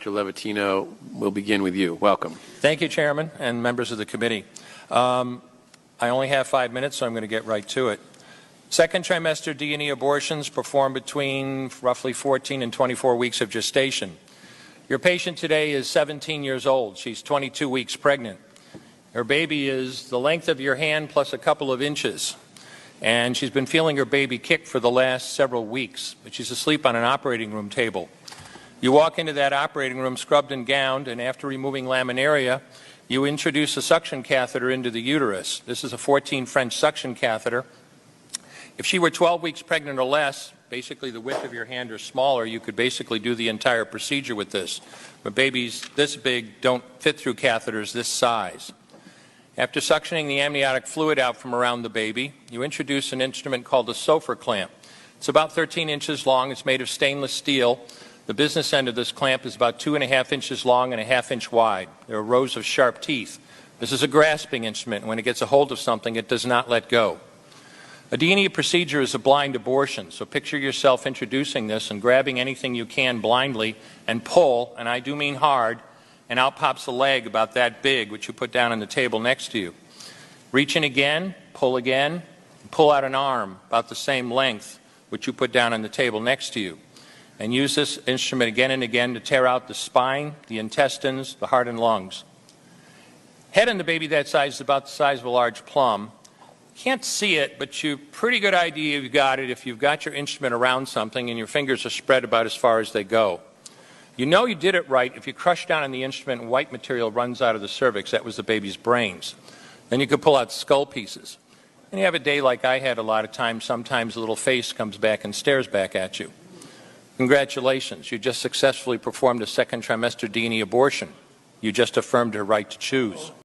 Dr. Levatino, we'll begin with you. Welcome. Thank you, Chairman and members of the committee. I only have 5 minutes, so I'm going to get right to it. Second trimester D&E abortions performed between roughly 14 and 24 weeks of gestation. Your patient today is 17 years old. She's 22 weeks pregnant. Her baby is the length of your hand plus a couple of inches. And she's been feeling her baby kick for the last several weeks, but she's asleep on an operating room table. You walk into that operating room scrubbed and gowned, and after removing laminaria, you introduce a suction catheter into the uterus. This is a 14 French suction catheter. If she were 12 weeks pregnant or less, basically the width of your hand or smaller, you could basically do the entire procedure with this. But babies this big don't fit through catheters this size. After suctioning the amniotic fluid out from around the baby, you introduce an instrument called a Sofer clamp. It's about 13 inches long. It's made of stainless steel. The business end of this clamp is about 2.5 inches long and a half-inch wide. There are rows of sharp teeth. This is a grasping instrument. When it gets a hold of something, it does not let go. A D&E procedure is a blind abortion, so picture yourself introducing this and grabbing anything you can blindly and pull, and I do mean hard, and out pops a leg about that big, which you put down on the table next to you. Reach in again, and pull out an arm about the same length, which you put down on the table next to you. And use this instrument again and again to tear out the spine, the intestines, the heart and lungs. Head on the baby that size is about the size of a large plum. Can't see it, but you pretty good idea you've got it if you've got your instrument around something and your fingers are spread about as far as they go. You know you did it right if you crush down on the instrument and white material runs out of the cervix. That was the baby's brains. Then you could pull out skull pieces. And you have a day like I had a lot of times. Sometimes a little face comes back and stares back at you. Congratulations, you just successfully performed a second trimester D&E abortion. You just affirmed her right to choose.